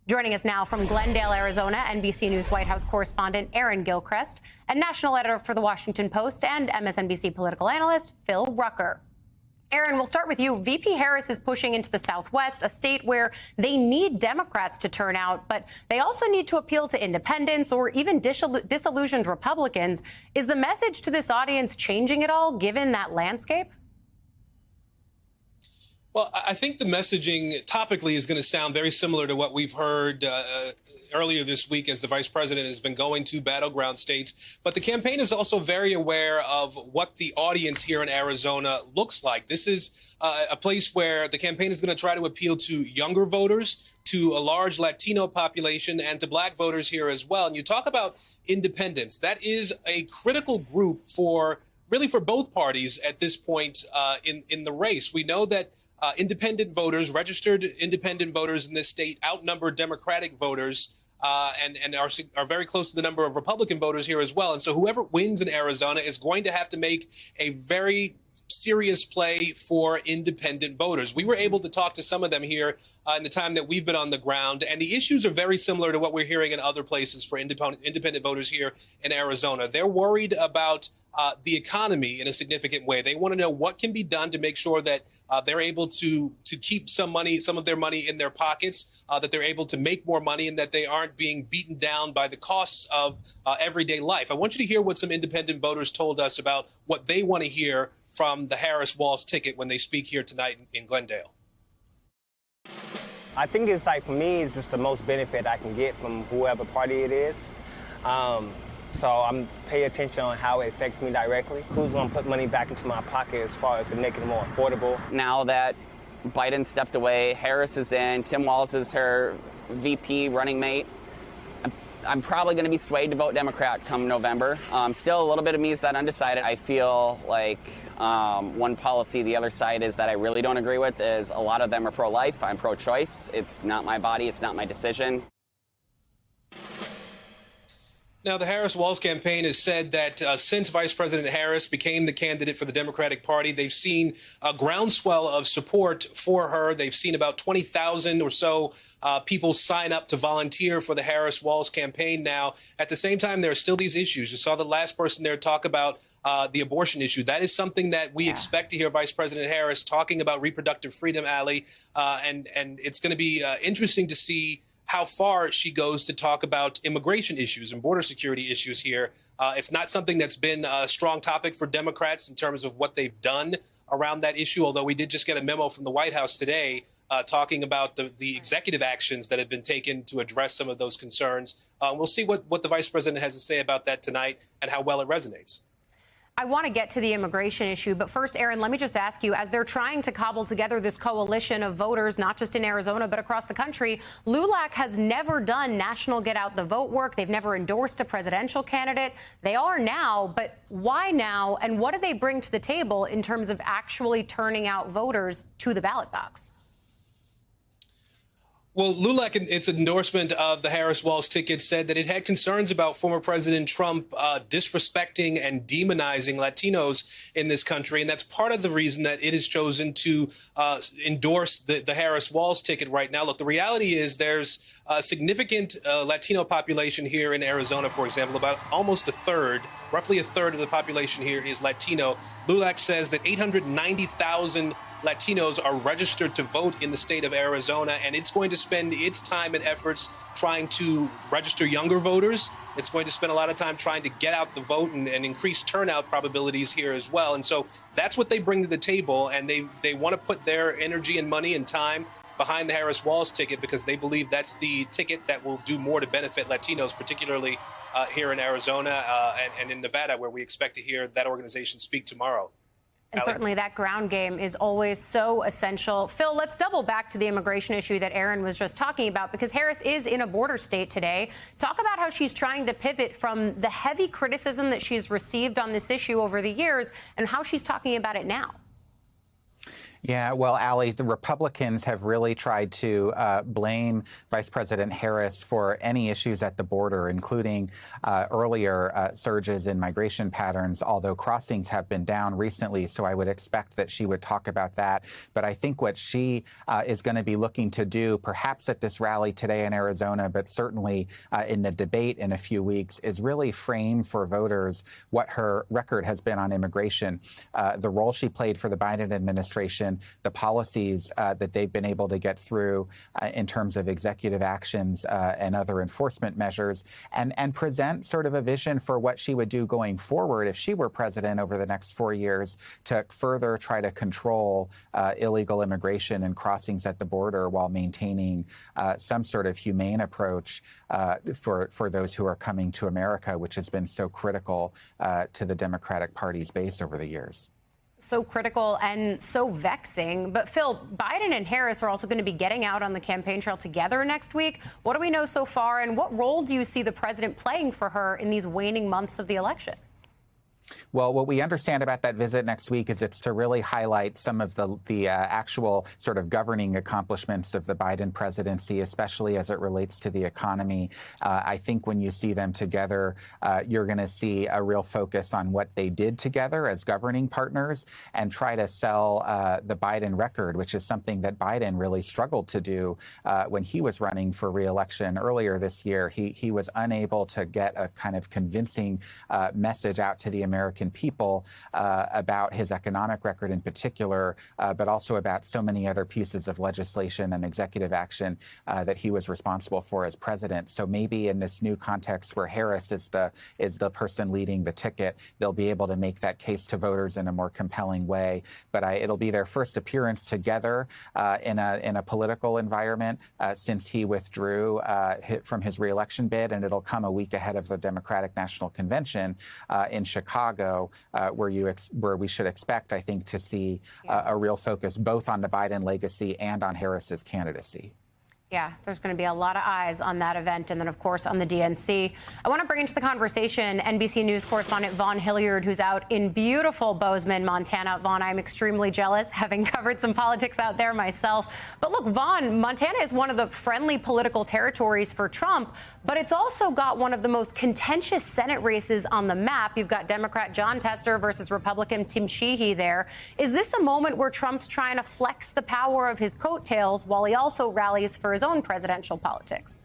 Joining us now from Glendale, Arizona, NBC News White House correspondent Aaron Gilchrist and national editor for The Washington Post and MSNBC political analyst Phil Rucker. Aaron, we'll start with you. VP Harris is pushing into the Southwest, a state where they need Democrats to turn out, but they also need to appeal to independents or even disillusioned Republicans. Is the message to this audience changing at all, given that landscape? Well, I think the messaging topically is going to sound very similar to what we've heard earlier this week as the vice president has been going to battleground states. But the campaign is also very aware of what the audience here in Arizona looks like. This is a place where the campaign is going to try to appeal to younger voters, to a large Latino population, and to black voters here as well. And you talk about independents. That is a critical group for both parties at this point in the race. We know that independent voters, registered independent voters in this state outnumber Democratic voters and are very close to the number of Republican voters here as well. And so whoever wins in Arizona is going to have to make a very serious play for independent voters. We were able to talk to some of them here in the time that we've been on the ground, and the issues are very similar to what we're hearing in other places for independent voters here in Arizona. They're worried about the economy in a significant way. They want to know what can be done to make sure that they're able to keep some of their money in their pockets, that they're able to make more money, and that they aren't being beaten down by the costs of everyday life. I want you to hear what some independent voters told us about what they want to hear from the Harris-Walz ticket when they speak here tonight in Glendale. I think it's like, for me, it's just the most benefit I can get from whoever party it is. So I'm paying attention on how it affects me directly. Who's going to put money back into my pocket as far as to make it more affordable? Now that Biden stepped away, Harris is in, Tim Walz is her VP running mate, I'm probably going to be swayed to vote Democrat come November. Still, a little bit of me is that undecided. I feel like one policy the other side is that I really don't agree with is a lot of them are pro-life. I'm pro-choice. It's not my body. It's not my decision. Now, the Harris-Walz campaign has said that since Vice President Harris became the candidate for the Democratic Party, they've seen a groundswell of support for her. They've seen about 20,000 or so people sign up to volunteer for the Harris-Walz campaign now. At the same time, there are still these issues. You saw the last person there talk about the abortion issue. That is something that we expect to hear Vice President Harris talking about reproductive freedom, Allie, and it's going to be interesting to see how far she goes to talk about immigration issues and border security issues here. It's not something that's been a strong topic for Democrats in terms of what they've done around that issue, although we did just get a memo from the White House today talking about the executive actions that have been taken to address some of those concerns. We'll see what the vice president has to say about that tonight and how well it resonates. I want to get to the immigration issue, but first, Aaron, let me just ask you, as they're trying to cobble together this coalition of voters, not just in Arizona, but across the country, LULAC has never done national get out the vote work. They've never endorsed a presidential candidate. They are now, but why now? And what do they bring to the table in terms of actually turning out voters to the ballot box? Well, LULAC, in its endorsement of the Harris-Walz ticket, said that it had concerns about former President Trump disrespecting and demonizing Latinos in this country. And that's part of the reason that it has chosen to endorse the Harris-Walz ticket right now. Look, the reality is there's a significant Latino population here in Arizona, for example, about almost a third. Roughly a third of the population here is Latino. LULAC says that 890,000 Latinos are registered to vote in the state of Arizona, and it's going to spend its time and efforts trying to register younger voters. It's going to spend a lot of time trying to get out the vote and increase turnout probabilities here as well. And so that's what they bring to the table, and they want to put their energy and money and time behind the Harris-Walz ticket because they believe that's the ticket that will do more to benefit Latinos, particularly here in Arizona and in Nevada, where we expect to hear that organization speak tomorrow. And certainly that ground game is always so essential. Phil, let's double back to the immigration issue that Aaron was just talking about, because Harris is in a border state today. Talk about how she's trying to pivot from the heavy criticism that she's received on this issue over the years and how she's talking about it now. Yeah, well, Ali, the Republicans have really tried to blame Vice President Harris for any issues at the border, including earlier surges in migration patterns, although crossings have been down recently. So I would expect that she would talk about that. But I think what she is going to be looking to do, perhaps at this rally today in Arizona, but certainly in the debate in a few weeks, is really frame for voters what her record has been on immigration, the role she played for the Biden administration, the policies that they've been able to get through in terms of executive actions and other enforcement measures, and present sort of a vision for what she would do going forward if she were president over the next 4 years to further try to control illegal immigration and crossings at the border while maintaining some sort of humane approach for those who are coming to America, which has been so critical to the Democratic Party's base over the years. So critical and so vexing. But Phil, Biden and Harris are also going to be getting out on the campaign trail together next week. What do we know so far, and what role do you see the president playing for her in these waning months of the election? Well, what we understand about that visit next week is it's to really highlight some of the actual sort of governing accomplishments of the Biden presidency, especially as it relates to the economy. I think when you see them together, you're going to see a real focus on what they did together as governing partners and try to sell the Biden record, which is something that Biden really struggled to do when he was running for re-election earlier this year. He was unable to get a kind of convincing message out to the American people about his economic record in particular, but also about so many other pieces of legislation and executive action that he was responsible for as president. So maybe in this new context where Harris is the person leading the ticket, they'll be able to make that case to voters in a more compelling way. But it'll be their first appearance together in a political environment since he withdrew from his reelection bid, and it'll come a week ahead of the Democratic National Convention in Chicago, where we should expect, I think, to see a real focus both on the Biden legacy and on Harris's candidacy. Yeah, there's going to be a lot of eyes on that event, and then, of course, on the DNC. I want to bring into the conversation NBC News correspondent Vaughn Hilliard, who's out in beautiful Bozeman, Montana. Vaughn, I'm extremely jealous, having covered some politics out there myself. But look, Vaughn, Montana is one of the friendly political territories for Trump, but it's also got one of the most contentious Senate races on the map. You've got Democrat Jon Tester versus Republican Tim Sheehy there. Is this a moment where Trump's trying to flex the power of his coattails while he also rallies for his own presidential politics?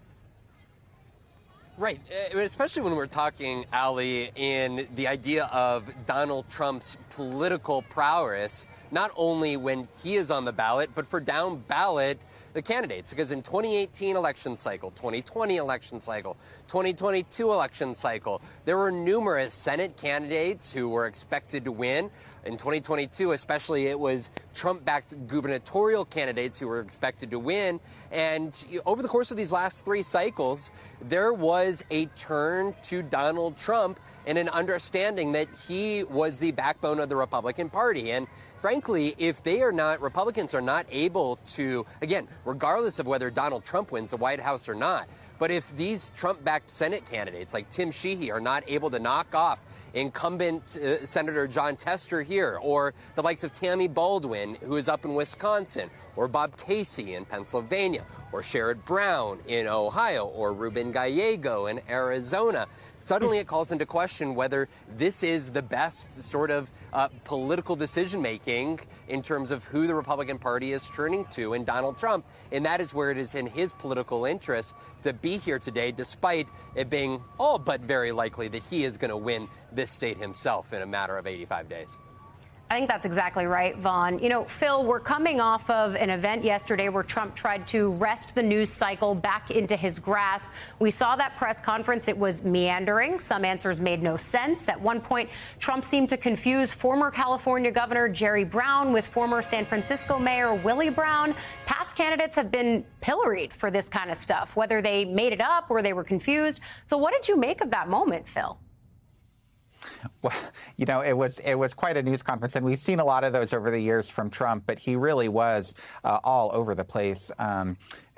Right, especially when we're talking, Ali, in the idea of Donald Trump's political prowess, not only when he is on the ballot, but for down ballot the candidates. Because in 2018 election cycle, 2020 election cycle, 2022 election cycle, there were numerous Senate candidates who were expected to win. In 2022, especially, it was Trump-backed gubernatorial candidates who were expected to win. And over the course of these last three cycles, there was a turn to Donald Trump and an understanding that he was the backbone of the Republican Party. And frankly, if Republicans are not able to, again, regardless of whether Donald Trump wins the White House or not, but if these Trump-backed Senate candidates like Tim Sheehy are not able to knock off incumbent Senator Jon Tester here, or the likes of Tammy Baldwin, who is up in Wisconsin, or Bob Casey in Pennsylvania, or Sherrod Brown in Ohio, or Ruben Gallego in Arizona, suddenly it calls into question whether this is the best sort of political decision-making in terms of who the Republican Party is turning to in Donald Trump. And that is where it is in his political interest to be here today, despite it being all but very likely that he is going to win this state himself in a matter of 85 days. I think that's exactly right, Vaughn. You know, Phil, we're coming off of an event yesterday where Trump tried to wrest the news cycle back into his grasp. We saw that press conference. It was meandering. Some answers made no sense. At one point, Trump seemed to confuse former California Governor Jerry Brown with former San Francisco Mayor Willie Brown. Past candidates have been pilloried for this kind of stuff, whether they made it up or they were confused. So what did you make of that moment, Phil? Well, you know, it was quite a news conference, and we've seen a lot of those over the years from Trump, but he really was all over the place.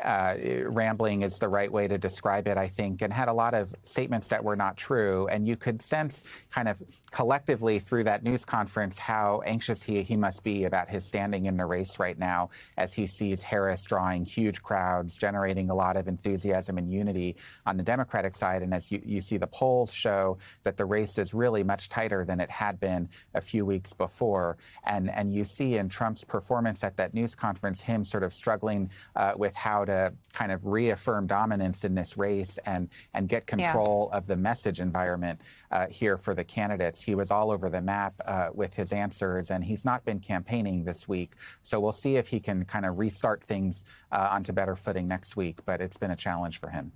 rambling is the right way to describe it, I think, and had a lot of statements that were not true. And you could sense kind of collectively through that news conference how anxious he must be about his standing in the race right now, as he sees Harris drawing huge crowds, generating a lot of enthusiasm and unity on the Democratic side. And as you see the polls show that the race is really much tighter than it had been a few weeks before. And you see in Trump's performance at that news conference him sort of struggling with how to kind of reaffirm dominance in this race and get control of the message environment here for the candidates. He was all over the map with his answers, and he's not been campaigning this week. So we'll see if he can kind of restart things onto better footing next week, but it's been a challenge for him.